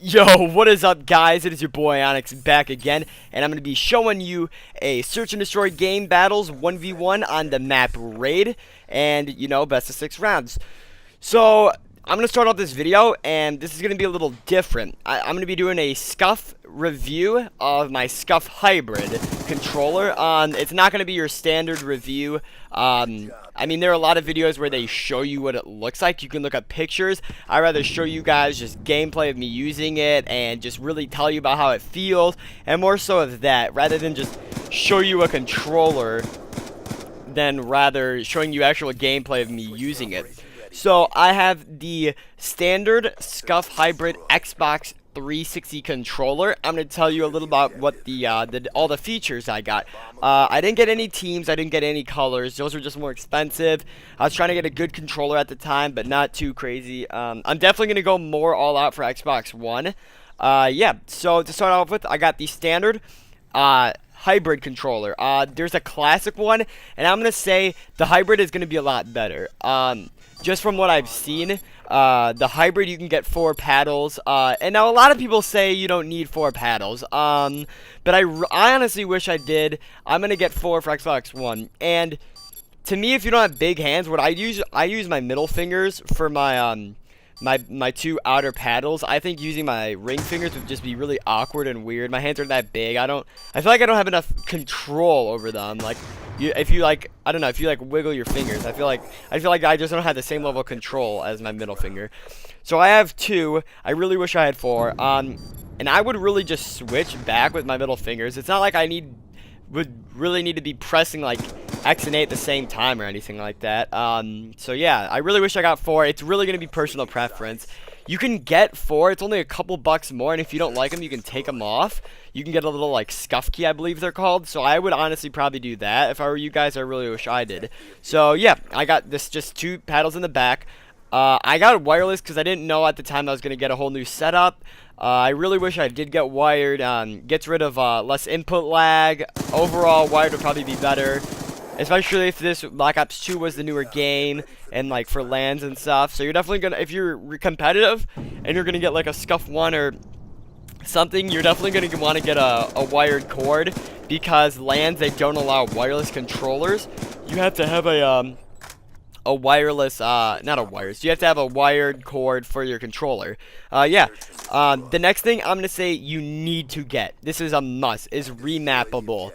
Yo, what is up, guys? It is your boy Onyx back again, and I'm going to be showing you a search and destroy game battles 1v1 on the map Raid, and best of 6 rounds. So I'm going to start off this video, and this is going to be a little different. I'm going to be doing a Scuf review of my Scuf hybrid controller. It's not going to be your standard review. I mean, there are a lot of videos where they show you what it looks like. You can look at pictures. I'd rather show you guys just gameplay of me using it and just really tell you about how it feels, and more so of that, rather than just show you a controller, than rather showing you actual gameplay of me using it. So I have the standard Scuf hybrid Xbox 360 controller. I'm going to tell you a little about what all the features I got. I didn't get any teams, I didn't get any colors. Those were just more expensive. I was trying to get a good controller at the time, but not too crazy. I'm definitely going to go more all out for Xbox One. Yeah, so to start off with, I got the standard hybrid controller. There's a classic one, and I'm going to say the hybrid is going to be a lot better. Just from what I've seen, the hybrid, you can get 4 paddles, and now a lot of people say you don't need 4 paddles, but I honestly wish I did. I'm gonna get 4 for Xbox One, and to me, if you don't have big hands, what I use my middle fingers for my my 2 outer paddles. I think using my ring fingers would just be really awkward and weird. My hands aren't that big. I feel like I don't have enough control over them. Like, if you wiggle your fingers, I feel like I just don't have the same level of control as my middle finger. So I have 2. I really wish I had 4. And I would really just switch back with my middle fingers. It's not like I would really need to be pressing like X and A at the same time or anything like that. So yeah, I really wish I got 4. It's really going to be personal preference. You can get 4. It's only a couple bucks more, and if you don't like them, you can take them off. You can get a little like Scuf key, I believe they're called. So I would honestly probably do that. If I were you guys, I really wish I did. So yeah, I got this just 2 paddles in the back. I got wireless because I didn't know at the time I was going to get a whole new setup. I really wish I did get wired. Gets rid of less input lag. Overall, wired would probably be better, especially if this Black Ops 2 was the newer game and like for LANs and stuff. So you're definitely gonna, if you're competitive and you're gonna get like a Scuf 1 or something, you're definitely gonna want to get a wired cord, because LANs, they don't allow wireless controllers. You have to have a wireless, not a wires. You have to have a wired cord for your controller. Yeah. The next thing I'm gonna say you need to get, this is a must, is remappable.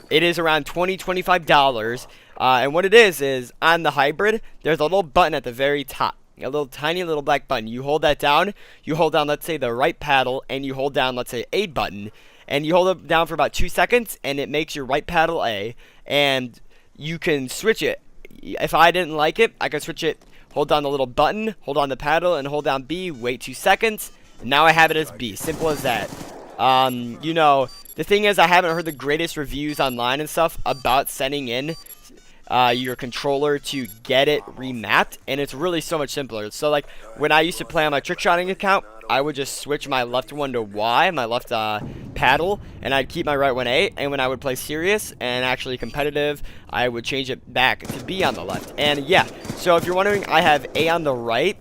It is around $25, and what it is on the hybrid, there's a little button at the very top, a little tiny little black button. You hold that down. You hold down, let's say, the right paddle, and you hold down, let's say, A button, and you hold it down for about 2 seconds, and it makes your right paddle A, and you can switch it. If I didn't like it, I could switch it. Hold down the little button, hold on the paddle, and hold down B. Wait 2 seconds, and now I have it as B. Simple as that. The thing is, I haven't heard the greatest reviews online and stuff about sending in your controller to get it remapped, and it's really so much simpler. So like when I used to play on my trickshotting account, I would just switch my left one to Y, my left paddle, and I'd keep my right one A, and when I would play serious and actually competitive, I would change it back to B on the left. And yeah, so if you're wondering, I have A on the right,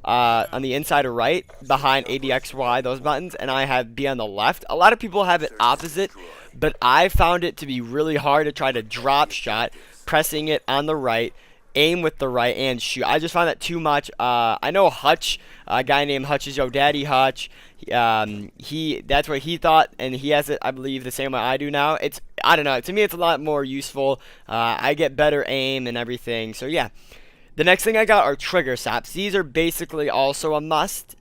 on the inside or right, behind ADXY, those buttons, and I have B on the left. A lot of people have it opposite, but I found it to be really hard to try to drop shot, pressing it on the right, aim with the right, and shoot. I just found that too much. I know Hutch, a guy named Hutch's Yo Daddy Hutch, that's what he thought, and he has it, I believe, the same way I do now. I don't know, to me it's a lot more useful. I get better aim and everything, so yeah. The next thing I got are trigger stops. These are basically also a must.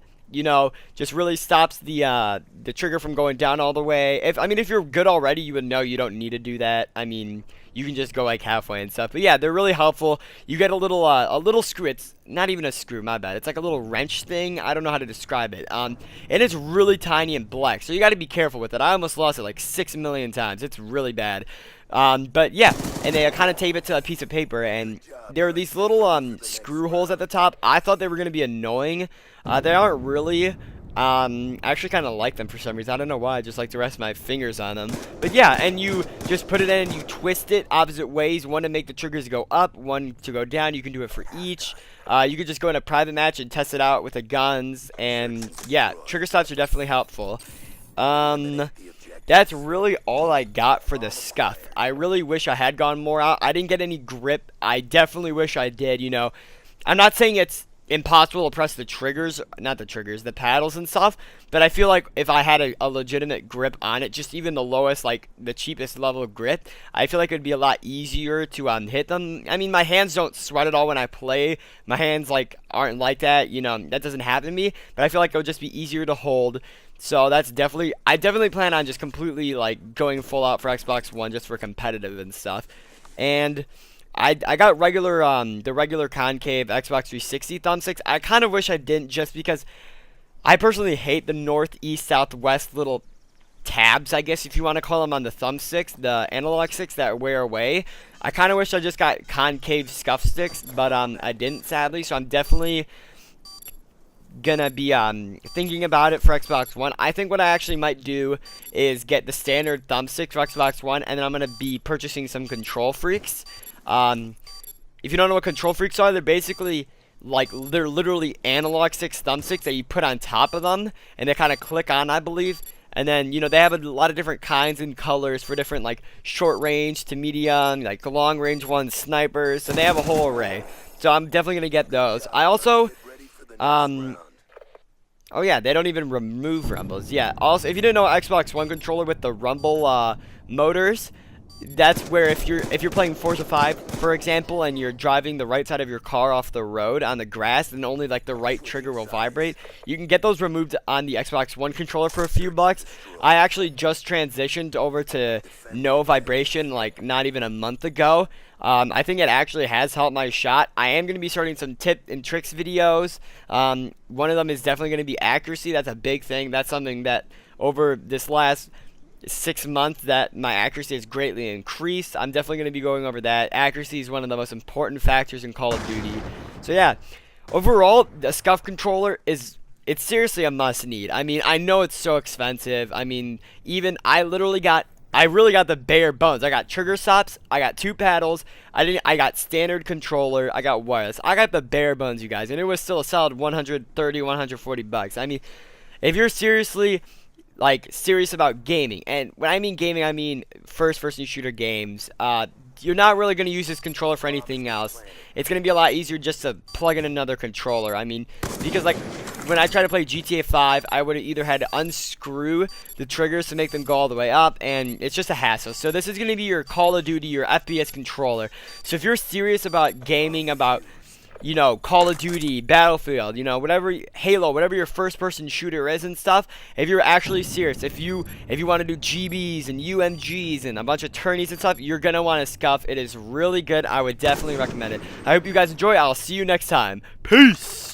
Just really stops the trigger from going down all the way. If you're good already, you would know you don't need to do that. I mean, you can just go like halfway and stuff. But yeah, they're really helpful. You get a little screw. It's not even a screw, my bad. It's like a little wrench thing. I don't know how to describe it. And it's really tiny and black, so you got to be careful with it. I almost lost it like 6 million times. It's really bad. But yeah, and they kind of tape it to a piece of paper, and there are these little screw holes at the top. I thought they were going to be annoying. They aren't really. I actually kind of like them for some reason. I don't know why. I just like to rest my fingers on them. But yeah, and you just put it in and you twist it opposite ways. One to make the triggers go up, one to go down. You can do it for each. You could just go in a private match and test it out with the guns. And yeah, trigger stops are definitely helpful. That's really all I got for the Scuf. I really wish I had gone more out. I didn't get any grip. I definitely wish I did, you know. I'm not saying it's impossible to press the triggers, not the triggers, the paddles and stuff, but I feel like if I had a legitimate grip on it, just even the lowest, like the cheapest level of grip, I feel like it would be a lot easier to hit them. I mean, my hands don't sweat at all when I play. My hands like aren't like that, you know, that doesn't happen to me, but I feel like it would just be easier to hold. So that's definitely, I definitely plan on just completely like going full out for Xbox One just for competitive and stuff. And I got regular the regular concave Xbox 360 thumbsticks. I kind of wish I didn't, just because I personally hate the north, east, southwest little tabs, I guess if you want to call them, on the thumbsticks, the analog sticks that wear away. I kind of wish I just got concave Scuf sticks, but I didn't, sadly. So I'm definitely gonna be thinking about it for Xbox One. I think what I actually might do is get the standard thumbstick for Xbox One, and then I'm gonna be purchasing some control freaks. If you don't know what control freaks are, they're basically like, they're literally analog sticks, thumbsticks that you put on top of them, and they kind of click on, I believe. And then, you know, they have a lot of different kinds and colors for different, like, short range to medium, like the long range ones, snipers. So they have a whole array. So I'm definitely gonna get those. I also, oh yeah, they don't even remove rumbles. Yeah. Also, if you didn't know, Xbox One controller with the rumble motors, that's where if you're playing Forza 5, for example, and you're driving the right side of your car off the road on the grass, then only like the right trigger will vibrate. You can get those removed on the Xbox One controller for a few bucks. I actually just transitioned over to no vibration like not even a month ago. I think it actually has helped my shot. I am going to be starting some tip and tricks videos. One of them is definitely going to be accuracy. That's a big thing. That's something that over this last 6 months that my accuracy has greatly increased. I'm definitely going to be going over that. Accuracy is one of the most important factors in Call of Duty. So yeah, overall, the Scuf controller it's seriously a must need. I mean, I know it's so expensive. I mean, even I really got the bare bones. I got trigger stops, I got 2 paddles, I got standard controller, I got wireless. I got the bare bones, you guys, and it was still a solid 130, 140 bucks. I mean, if you're seriously serious about gaming, and when I mean gaming, I mean first-person shooter games, you're not really going to use this controller for anything else. It's going to be a lot easier just to plug in another controller. I mean, because like when I tried to play GTA 5, I would have either had to unscrew the triggers to make them go all the way up, and it's just a hassle. So this is going to be your Call of Duty, your FPS controller. So if you're serious about gaming, about, you know, Call of Duty, Battlefield, you know, whatever, Halo, whatever your first-person shooter is and stuff, if you're actually serious, if you want to do GBs and UMGs and a bunch of tourneys and stuff, you're going to want to Scuf. It is really good. I would definitely recommend it. I hope you guys enjoy. I'll see you next time. Peace!